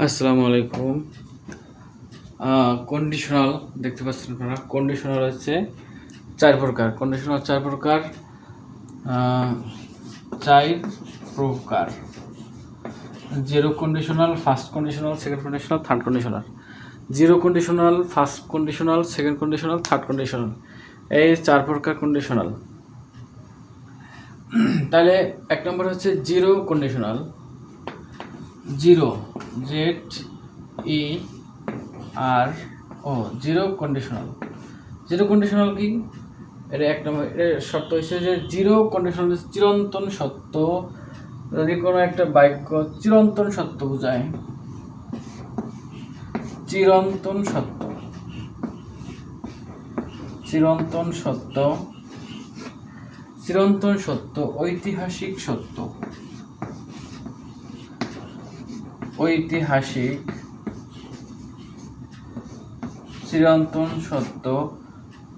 আসসালামু আলাইকুম। কন্ডিশনাল দেখতে পাচ্ছেন আপনারা। কন্ডিশনাল হচ্ছে চার প্রকার। কন্ডিশনাল চার প্রকার। চার প্রকার: zero conditional, first conditional, second conditional, third conditional. Zero conditional, first conditional, second conditional, third conditional, এই চার প্রকার কন্ডিশনাল। তাহলে এক নম্বর হচ্ছে zero conditional. Zero, Z E আর ও, জিরো কন্ডিশনাল। জিরো কন্ডিশনাল কি? এর এক নম্বর শর্ত হচ্ছে যে জিরো কন্ডিশনাল চিরন্তন সত্য। যদি কোনো একটা বাক্য চিরন্তন সত্য বোঝায়, চিরন্তন সত্য, চিরন্তন সত্য, চিরন্তন সত্য, ঐতিহাসিক সত্য, ঐতিহাসিক, চিরন্তন সত্য,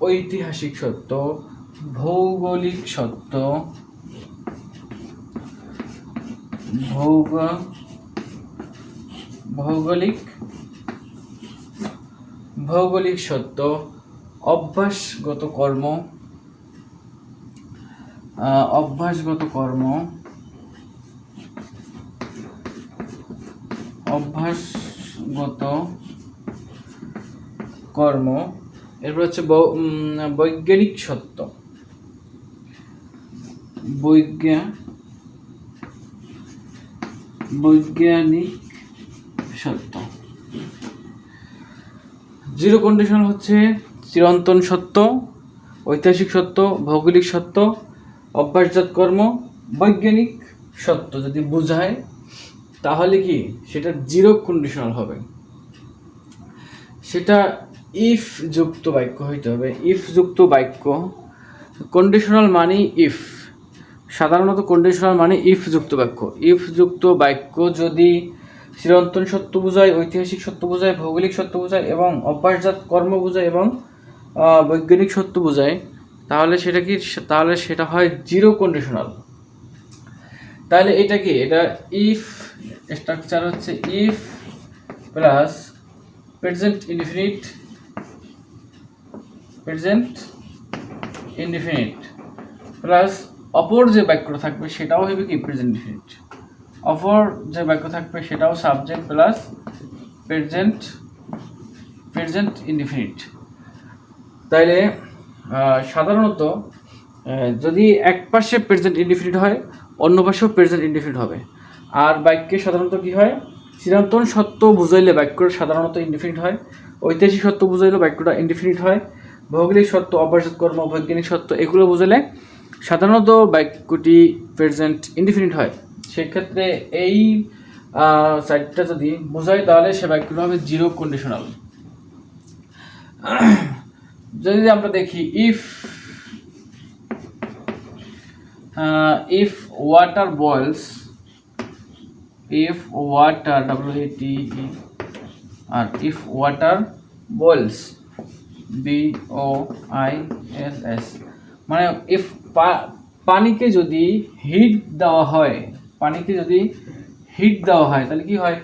ঐতিহাসিক সত্য, ভৌগোলিক সত্য, ভৌগোলিক ভৌগোলিক সত্য, অভ্যাসগত কর্ম, অভ্যাসগত কর্ম, অভ্যাসগত কর্ম। এরপর হচ্ছে বৈজ্ঞানিক সত্য, বৈজ্ঞানিক সত্য। জিরো কন্ডিশন হচ্ছে চিরন্তন সত্য, ঐতিহাসিক সত্য, ভৌগোলিক সত্য, অভ্যাসজাত কর্ম, বৈজ্ঞানিক সত্য যদি বোঝায় তাহলে কি সেটা জিরো কন্ডিশনাল হবে। সেটা ইফ যুক্ত বাক্য হইতে হবে। ইফ যুক্ত বাক্য, কন্ডিশনাল মানে ইফ, সাধারণত কন্ডিশনাল মানে ইফ যুক্ত বাক্য। ইফ যুক্ত বাক্য যদি চিরন্তন সত্য বোঝায়, ঐতিহাসিক সত্য বোঝায়, ভৌগোলিক সত্য বোঝায় এবং অভ্যাসজাত কর্ম বোঝায় এবং বৈজ্ঞানিক সত্য বোঝায়, তাহলে সেটা কি? তাহলে সেটা হয় জিরো কন্ডিশনাল। তাহলে এটা কি? এটা ইফ স্ট্রাকচার হচ্ছে if plus present indefinite, present indefinite plus অপর যে বাক্যটা থাকবে সেটাও হবে কি? Present indefinite. অপর যে বাক্য থাকবে সেটাও সাবজেক্ট প্লাস প্রেজেন্ট ইনডিফিনিট। তাইলে সাধারণত যদি এক পাশে প্রেজেন্ট ইনডিফিনিট হয়, অন্য পাশেও প্রেজেন্ট ইনডিফিনিট হবে। আর বাক্যে সাধারণত কি হয়? চিরন্তন সত্য বুঝাইলে বাক্যটা সাধারণত ইনডিফিনিট হয়, ঐতিহাসিক সত্য বুঝাইলে বাক্যটা ইনডিফিনিট হয়, ভৌগোলিক সত্য, অভ্যাসজাত কর্ম, বৈজ্ঞানিক সত্য এগুলো বুঝালে সাধারণত বাক্যটি প্রেজেন্ট ইনডিফিনিট হয়। সেক্ষেত্রে এই সাইডটা যদি বোঝায় তাহলে সে বাক্যটা হবে জিরো কন্ডিশনাল। যদি আমরা দেখি if water boils, if water WATE R if water boils BOILS, মানে if পানিকে যদি হিট দেওয়া হয়, পানিকে যদি হিট দেওয়া হয় তাহলে কি হয়?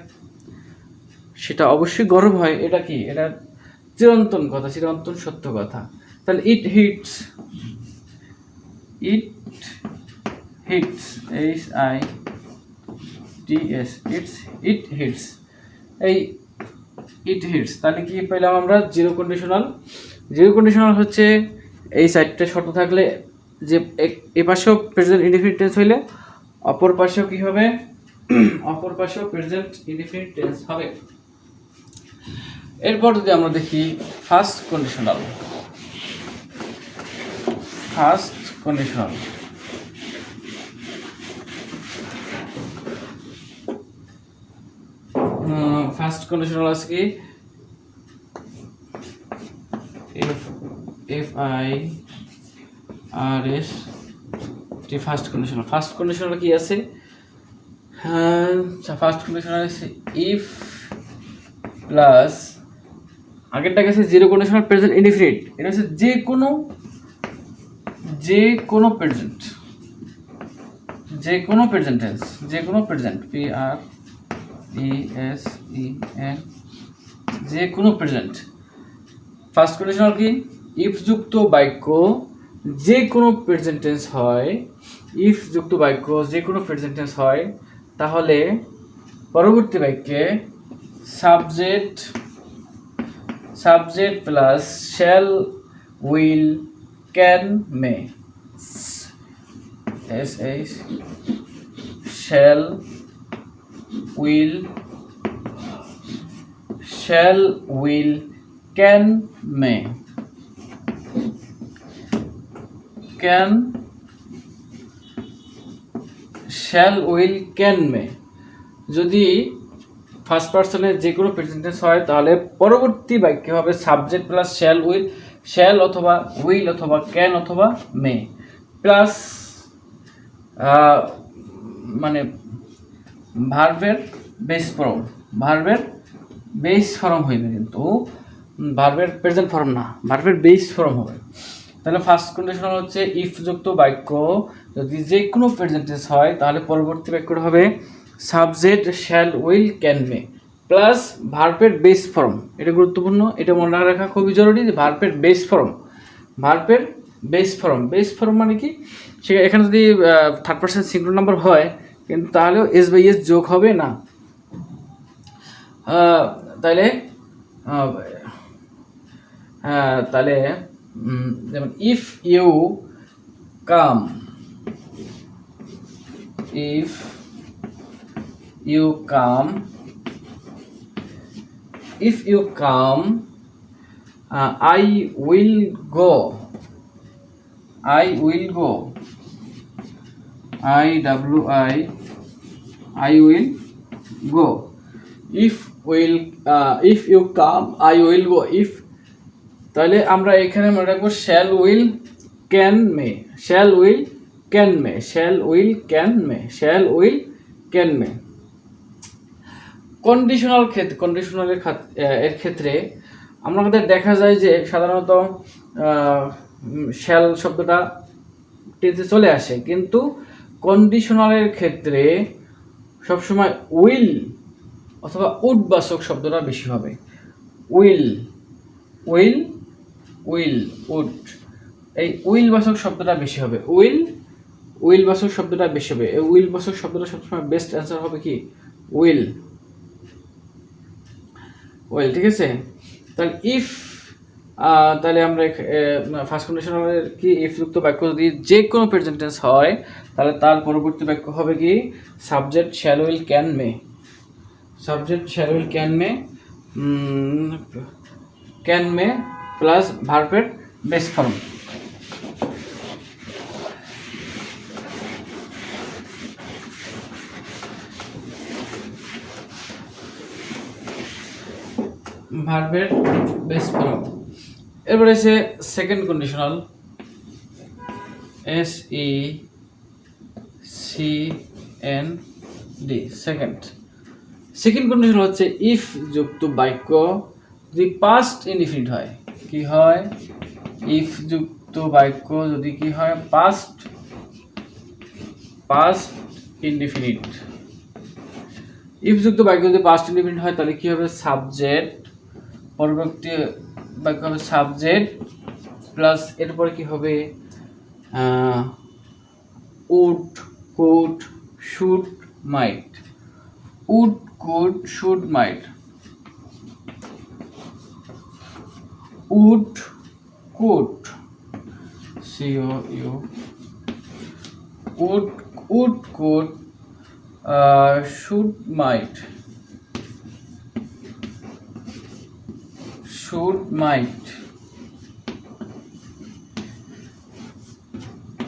সেটা অবশ্যই গরম হয়। এটা কি? এটা চিরন্তন কথা, চিরন্তন সত্য কথা। তাহলে ইট হিটস, ইট হিটস, HITS, ইট হিটস, এই ইট হিটস। তাহলে কি পেলাম আমরা? Zero conditional. জিরো কন্ডিশনাল হচ্ছে এই সাইডটা শর্ত থাকলে যে এ পাশেও প্রেজেন্ট ইনডিফিনিট টেন্স হইলে অপর পাশেও কি হবে? অপর পাশেও প্রেজেন্ট ইনডিফিনিট টেন্স হবে। এরপর যদি আমরা দেখি first conditional, first conditional first conditional আছে কি? FIRS টি ফার্স্ট কন্ডিশনাল। ফার্স্ট কন্ডিশনাল কি আছে? ফার্স্ট কন্ডিশনাল আছে ইফ প্লাস আগেরটা গেছে জিরো কন্ডিশনাল প্রেজেন্ট ইনডিফিনিট। এটা হচ্ছে যে কোনো প্রেজেন্ট, যে কোনো প্রেজেন্ট টেন্স, যে কোনো প্রেজেন্ট, SEN, যে কোনো প্রেজেন্ট। ফার্স্ট কন্ডিশনাল কি, ইফ যুক্ত বাক্য যে কোনো প্রেজেন্ট টেন্স হয়, ইফ যুক্ত বাক্য যে কোনো প্রেজেন্ট টেন্স হয়, তাহলে পরবর্তী বাক্যে subject plus shall, will, can, may, shall, will, can, may, can, shall, will, can, may. যদি ফার্স্ট পার্সনের যে কোনো প্রেজেন্ট টেন্স হয়, তাহলে পরবর্তী বাক্যে হবে subject plus shall, will, shall অথবা উইল অথবা ক্যান অথবা মে, প্লাস মানে ভার্বের বেস ফর্ম, ভার্বের বেস ফর্ম হইবে, কিন্তু ভার্বের প্রেজেন্ট ফর্ম না, ভার্বের বেস ফর্ম হবে। তাহলে ফার্স্ট কন্ডিশন হচ্ছে ইফ যুক্ত বাক্য যদি যে কোনো প্রেজেন্ট টেন্স হয়, তাহলে পরবর্তী বাক্যটা হবে subject, shall, will, can, May, plus ভার্বের বেস ফর্ম। এটা গুরুত্বপূর্ণ, এটা মনে রাখা খুবই জরুরি যে ভার্বের বেস ফর্ম, ভার্বের বেস ফর্ম মানে কি, সে এখানে যদি থার্ড পার্সন সিঙ্গুলার নাম্বার হয়, কিন্তু তাহলেও এস বাই এস যোগ হবে না। তাহলে যেমন if you come, I will go, I will go, if you come I will go, if, তাহলে আমরা এখানে মনে রাখবো shall, will, can, may, shall, will, can, may, shall, will, can, may, shall, will, can, may. কন্ডিশনালের এর ক্ষেত্রে আমাদের দেখা যায় যে সাধারণত শ্যাল শব্দটা টেন্সে চলে আসে, কিন্তু কন্ডিশনালের ক্ষেত্রে সবসময় উইল অথবা উড বাচক শব্দটা বেশি হবে। উইল, উড, এই উইল বাচক শব্দটা বেশি হবে, উইল বাচক শব্দটা বেশি হবে। এই উইল বাচক শব্দটা সবসময় বেস্ট অ্যান্সার হবে কি, উইল, ঠিক আছে। তাহলে ইফ, তাহলে আমরা ফার্স্ট কন্ডিশনালের কি, ইফ যুক্ত বাক্য যদি যে কোনো প্রেজেন্ট টেন্স হয়, তাহলে তার পরবর্তী বাক্য হবে কি subject, shall, will, can, May, subject, shall, will, can, May, plus ভার্বের বেস ফর্ম। ভার্বের বেস ফর্ম। এরপরে এসে second conditional, SECND, second condition হচ্ছে ইফ যুক্ত বাক্য যদি পাস্ট ইনডিফিনিট হয়। কি হয়, ইফ যুক্ত বাক্য যদি কি হয়, পাস্ট ইনডিফিনিট। ইফ যুক্ত বাক্য যদি পাস্ট ইনডিফিনিট হয়, তাহলে কি হবে, সাবজেক্ট, পরবর্তী বাক্য হবে সাবজেক্ট প্লাস এরপরে কি হবে, would, could, should, might, would, could, should, might, would, could, COU, would, could, should, might,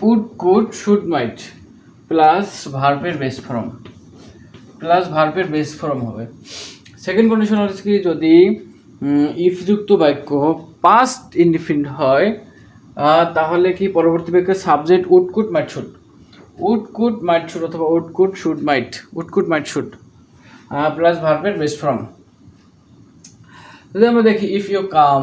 would, could, should, might, plus ভার্বের বেস ফর্ম হবে। সেকেন্ড কন্ডিশন হচ্ছে কি, যদি ইফ যুক্ত বাক্য পাস্ট ইনডিফিনিট হয়, তাহলে কি পরবর্তী বাক্যে subject would, could, might, should, অথবা would, could, should, might, should, plus ভার্বের বেস ফর্ম। যদি আমরা দেখি if you come,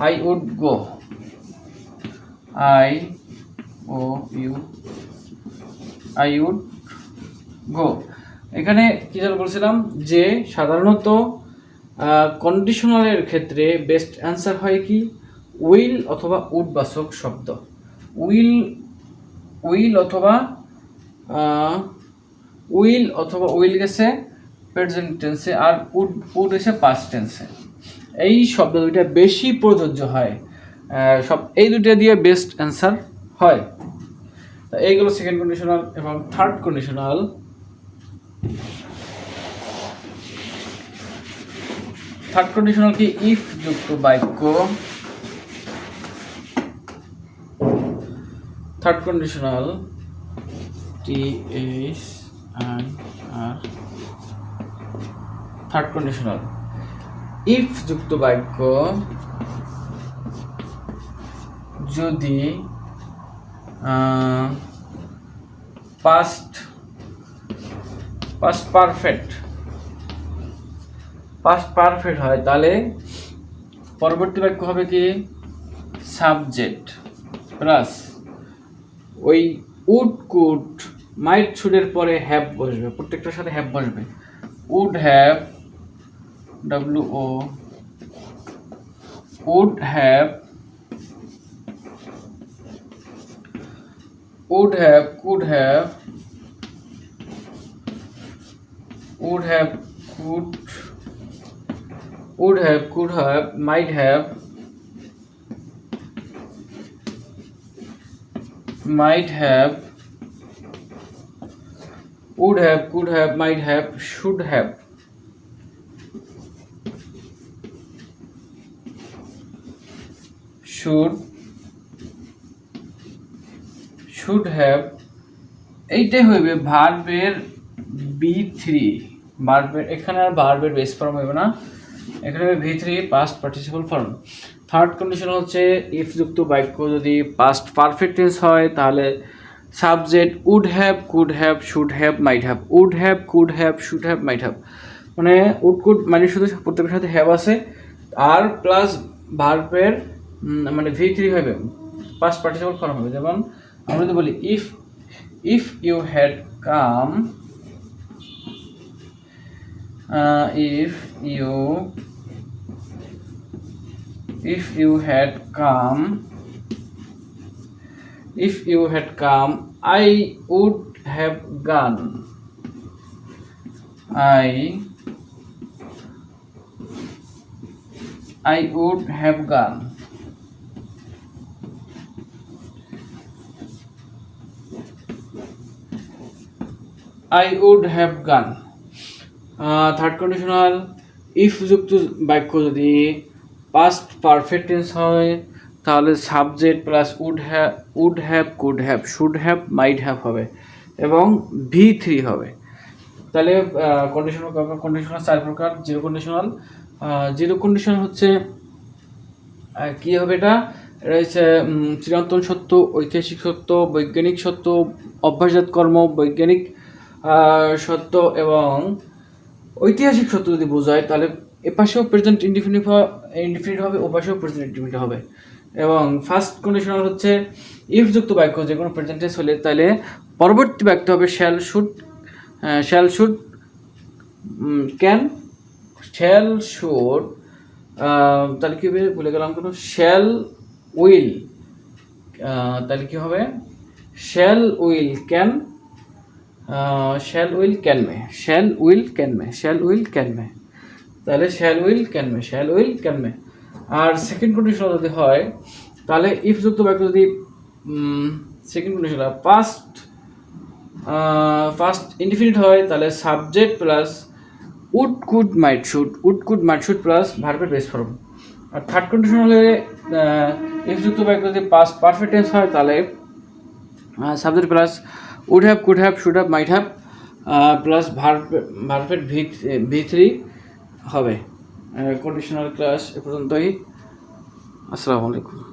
I would go, I would go. এখানে কি যেন বলছিলাম যে সাধারণত কন্ডিশনালের ক্ষেত্রে বেস্ট অ্যান্সার হয় কি উইল অথবা উড বাচক শব্দ। উইল অথবা উইল গেছে প্রেজেন্ট টেন্সে, আর উড এসে পাস্ট টেন্সে। এই শব্দ দুইটা বেশি প্রযোজ্য হয়, এই দুইটা দিয়ে বেস্ট অ্যান্সার হয়। এইগুলো সেকেন্ড কন্ডিশনাল। এবং থার্ড কন্ডিশনাল, কি ইফ যুক্ত বাক্য। Third conditional third conditional if যুক্ত বাক্য যদি পাস্ট পারফেক্ট হয়, তাহলে পরবর্তী বাক্য হবে কি সাবজেক্ট প্লাস ওই উড কুড মাইট শুডের পরে হ্যাভ বসবে, প্রত্যেকটার সাথে হ্যাভ বসবে। Would have, would have, could have, might have, would have, could have, might have, should have, should have। এইটাই হইবে ভার্বের B3। ভার্বের এখানে আর ভার্বের বেস ফর্ম হইবে না, এখানে হবে V3 past participle form. Third condition হচ্ছে ইফ যুক্ত বাক্য যদি পাস্ট পারফেক্ট টেন্স হয়, তাহলে subject would have, could have, should have, might have. Would have, could have, should have, might have, মানে উড কুড মানে শুধু প্রত্যেকের সাথে হ্যাভ আছে, আর প্লাস ভার্বের মানে V3 হবে, পাস্ট পার্টিসিপল ফর্ম হবে। যেমন আমরা যদি বলি if you had come, if you had come, I would have gone, I would have gone। Third conditional if যুক্ত বাক্য যদি পাস্ট পারফেক্ট টেন্স হয়, তাহলে subject plus would have, could have, should have, might have হবে এবং V3 হবে। তাহলে conditional 4 প্রকার। জিরো কন্ডিশনাল হচ্ছে কি হবে, এটা হচ্ছে চিরন্তন সত্য, ঐতিহাসিক সত্য, বৈজ্ঞানিক সত্য, অভ্যাসজাত কর্ম, বৈজ্ঞানিক সত্য এবং ঐতিহাসিক সত্য যদি বোঝায়, তাহলে এপাশেও প্রেজেন্ট ইনডিফিনিট হবে, ওপাশেও প্রেজেন্ট ইনডিফিনিট হবে। এবং ফার্স্ট কন্ডিশনাল হচ্ছে ইফ যুক্ত বাক্য যে কোনো প্রেজেন্ট টেন্স হলে, তাহলে পরবর্তী বাক্য হবে শ্যাল শুড, ক্যান, তাহলে কি হবে ভুলে গেলাম কোনো, শ্যাল উইল, তাহলে কি হবে শ্যাল উইল ক্যান, তাহলে শ্যাল উইল ক্যান মে। আর সেকেন্ড কন্ডিশনাল যদি হয়, তাহলে ইফ যুক্ত বাক্য যদি সেকেন্ড কন্ডিশনাল ফার্স্ট ইনডিফিনিট হয়, তাহলে subject plus would could might should plus ভার্বের বেস ফর্ম। আর থার্ড কন্ডিশনালে ইফ যুক্ত বাক্য যদি পাস্ট পারফেক্ট টেন্স হয়, তাহলে subject plus would have, could have, should have, might have plus ভার্বের V3 হবে। কন্ডিশনাল ক্লাস এ পর্যন্তই। আসসালামু আলাইকুম।